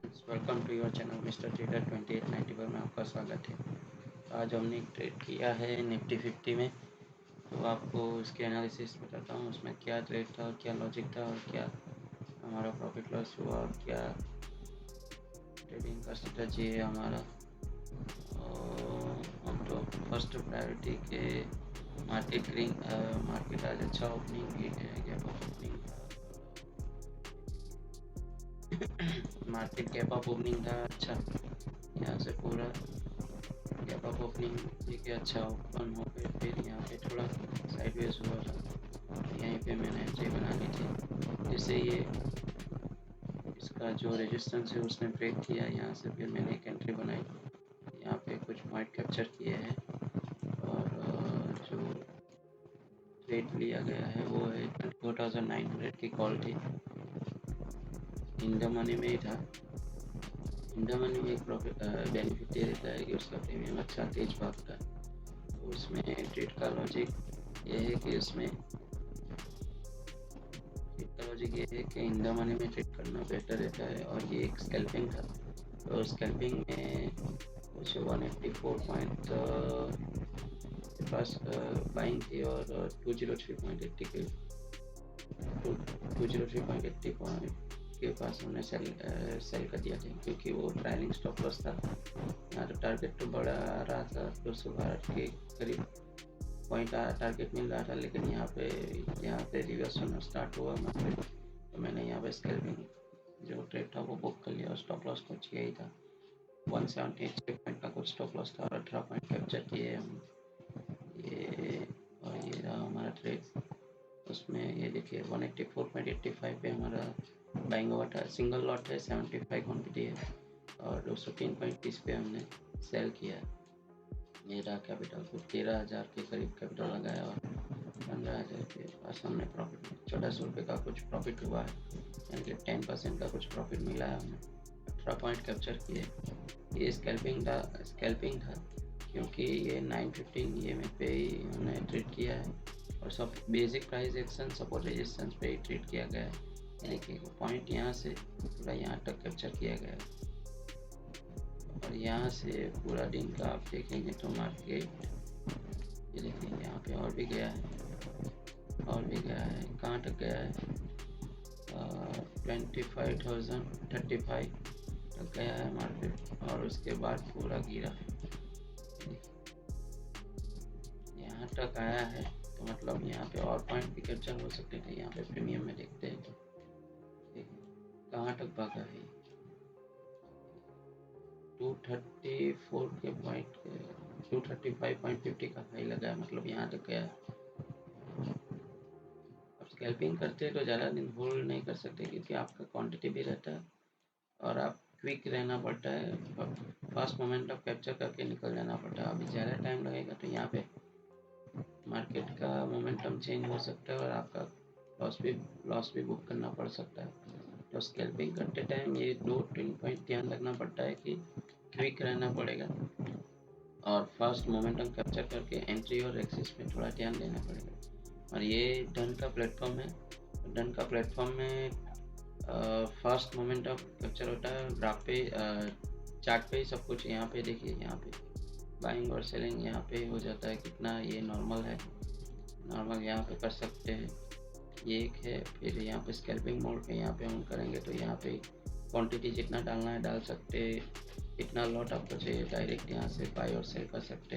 Friends, welcome to your channel Mister Trader 2891 में आपका स्वागत है। आज हमने एक ट्रेड किया है निफ्टी 50 में, तो आपको इसके एनालिसिस बताता हूँ उसमें क्या ट्रेड था और क्या लॉजिक था और क्या हमारा प्रॉफिट लॉस हुआ और क्या ट्रेडिंग का स्ट्रेटजी है हमारा। हम तो फर्स्ट प्रायोरिटी के मार्केट आज अच्छा opening gap of opening market gap of opening था अच्छा। यहाँ से पूरा गैप ऑफ ओपनिंग ठीक है, अच्छा ओपन हो गए, फिर यहाँ पे थोड़ा साइडवेज हुआ था, यहीं पे मैंने एंट्री बना ली थी जिससे ये इसका जो रेजिस्टेंस है उसने ब्रेक किया। यहाँ से फिर मैंने एक एंट्री बनाई, यहाँ पे कुछ पॉइंट कैप्चर किए हैं और जो ट्रेड लिया गया है वो है 4900 की कॉल थी। इन द मनी में ही था। इन द मनी में एक प्रॉफिट बेनिफिट ये रहता है कि उसका प्रीमियम अच्छा तेज भागता है। तो उसमें ट्रेड का लॉजिक ये है कि इन द मनी में ट्रेड करना बेटर रहता है। और ये एक स्कैल्पिंग था, तो स्कैल्पिंग में कुछ 184 पॉइंट के पास बाइंग थी और 203.80 पॉइंट के पास हमने सेल कर दिया था, क्योंकि वो ट्रायलिंग स्टॉप लॉस था। यहाँ तो टारगेट तो बड़ा आ रहा था, 212 के करीब पॉइंट टारगेट मिल रहा था, लेकिन यहाँ पे रिवर्स होना स्टार्ट हुआ मार्केट, तो मैंने यहाँ पे स्कैल्पिंग जो ट्रेड था वो बुक कर लिया और स्टॉप लॉस कुछ यही था, 178 पॉइंट का कुछ स्टॉप लॉस था और 18 पॉइंट कैप्चर किए हम ये। और ये रहा हमारा ट्रेड। उसमें ये देखिए 184.85 पे हमारा बाइंग ओवर था, सिंगल लॉट है, 75 क्वान्टिटी है और 203.30 पे हमने सेल किया। मेरा कैपिटल कुछ 13,000 के करीब कैपिटल लगाया और 15,000 के पास हमने प्रॉफिट 1400 रुपये का कुछ प्रॉफिट हुआ है, यानी कि 10% का कुछ प्रॉफिट मिला है। हमने 18 पॉइंट कैप्चर किए। ये स्कैल्पिंग था क्योंकि ये 915 EMA पे ही हमने ट्रेड किया है और सब basic price action support resistance पे ही ट्रेड किया गया है, यानी कि पॉइंट यहाँ से पूरा यहाँ तक कैप्चर किया गया है। और यहाँ से पूरा दिन का आप देखेंगे तो मार्केट ये देखिए यहाँ पे और भी गया है, कहाँ तक गया है 25,035 तक गया है मार्केट और उसके बाद पूरा गिरा यहाँ तक आया है। तो मतलब यहाँ पे और पॉइंट भी कैप्चर हो सकते थे। यहाँ पे प्रीमियम में देखते हैं कहाँ तक भागा है, 234 के पॉइंट 235.50 का हाई लगा है, मतलब यहाँ तक गया है। अब स्कैल्पिंग करते तो ज़्यादा दिन होल्ड नहीं कर सकते, क्योंकि आपका क्वांटिटी भी रहता है और आप क्विक रहना पड़ता है, फास्ट मोमेंटम कैप्चर करके निकल जाना पड़ता है। अभी ज़्यादा टाइम लगेगा तो यहाँ पे मार्केट का मोमेंटम चेंज हो सकता है और आपका लॉस भी बुक करना पड़ सकता है। तो स्कैल्पिंग करते टाइम ये 2-3 पॉइंट ध्यान रखना पड़ता है कि क्विक रहना पड़ेगा और फास्ट मोमेंटम कैप्चर करके एंट्री और एक्सिस में थोड़ा ध्यान देना पड़ेगा। और ये डन का प्लेटफॉर्म है। डन का प्लेटफॉर्म में फास्ट मोमेंटम कैप्चर होता है ग्राफ पे, चार्ट पे सब कुछ। यहाँ पे देखिए, यहाँ पे बाइंग और सेलिंग यहाँ पे हो जाता है, कितना ये नॉर्मल है, नॉर्मल यहाँ पे कर सकते हैं, ये एक है। फिर यहाँ पे स्कैल्पिंग मोड पे यहाँ पे ऑन करेंगे तो यहाँ पे क्वांटिटी जितना डालना है डाल सकते, इतना लॉट आपको चाहिए डायरेक्ट यहाँ से बाय और सेल कर सकते।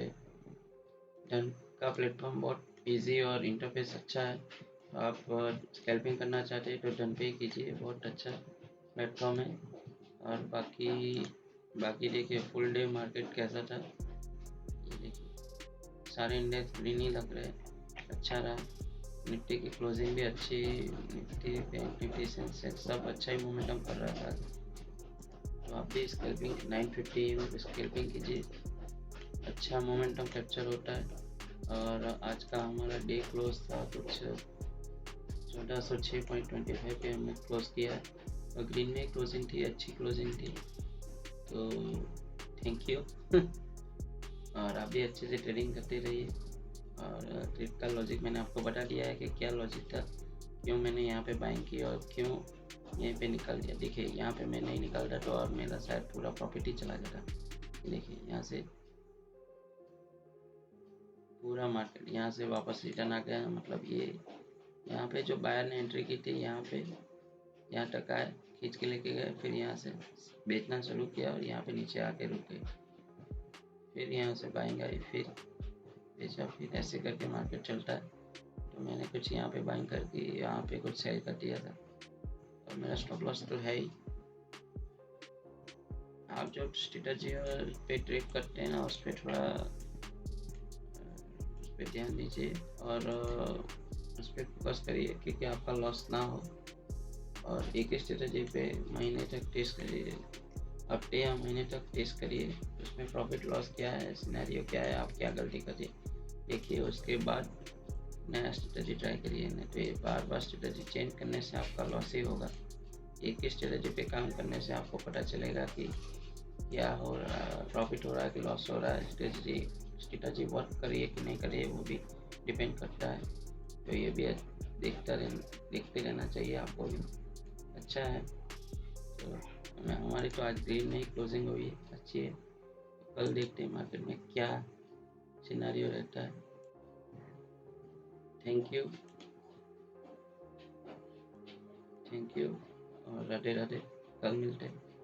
डन का प्लेटफॉर्म बहुत इजी और इंटरफेस अच्छा है। आप स्कैल्पिंग करना चाहते हैं तो डन पे ही कीजिए, बहुत अच्छा प्लेटफॉर्म है। और बाकी देखिए फुल डे मार्केट कैसा था, ये देखिए सारे इंडेक्स ग्रीन ही लग रहे हैं, अच्छा रहा। निफ्टी की क्लोजिंग भी अच्छी, निफ्टी बैंक निफ्टी सेंसेक्स सब अच्छा ही मोमेंटम कर रहा था। तो आप भी स्कैल्पिंग 950 में स्कैल्पिंग कीजिए, अच्छा मोमेंटम कैप्चर होता है। और आज का हमारा डे क्लोज था कुछ 1406.25 पे हमने क्लोज किया है और ग्रीन में क्लोजिंग थी, अच्छी क्लोजिंग थी। तो थैंक यू और आप भी अच्छे से ट्रेडिंग करते रहिए। और ट्रेड का लॉजिक मैंने आपको बता दिया है कि क्या लॉजिक था, क्यों मैंने यहाँ पे बाइंग की और क्यों यहीं पे निकल गया। देखिए यहाँ पे मैं नहीं निकल रहा तो और मेरा शायद पूरा प्रॉफिट ही चला जाता। देखिए यहाँ से पूरा मार्केट यहाँ से वापस रिटर्न आ गया, मतलब ये यहाँ पे जो बायर ने एंट्री की थी यहाँ पे, यहाँ तक आए, खींच के लेके गए, फिर यहाँ से बेचना शुरू किया और यहाँ पे नीचे आके रुके, फिर यहाँ से बाइंग आई, फिर बेचा, फिर ऐसे करके मार्केट चलता है। तो मैंने कुछ यहाँ पे बाइंग करके यहाँ पे कुछ सेल कर दिया था और मेरा स्टॉप लॉस तो है ही। आप जो स्ट्रेटजी पे ट्रेड करते हैं ना, उस पर थोड़ा उस पर ध्यान दीजिए और उस पर फोकस करिए क्योंकि आपका लॉस ना हो। और एक स्ट्रेटजी पे महीने तक टेस्ट करिए, हफ्ते या महीने तक टेस्ट करिए, उसमें प्रॉफिट लॉस क्या है, सिनेरियो क्या है, आप क्या गलती करिए देखिए, उसके बाद नया स्ट्रेटजी ट्राई करिए। नहीं तो ये बार बार स्ट्रेटजी चेंज करने से आपका लॉस ही होगा। एक ही स्ट्रेटजी पे काम करने से आपको पता चलेगा कि क्या हो रहा है, प्रॉफिट हो रहा है कि लॉस हो रहा है, स्ट्रेटजी वर्क करिए कि नहीं करिए वो भी डिपेंड करता है। तो ये भी देखते रहना चाहिए आपको भी। अच्छा है। तो हमारी तो आज ग्रीन में ही क्लोजिंग हुई है, अच्छी है। तो कल देखते हैं मार्केट में क्या सिनेरियो रहता है। थैंक यू, थैंक यू और राधे राधे। कल मिलते हैं।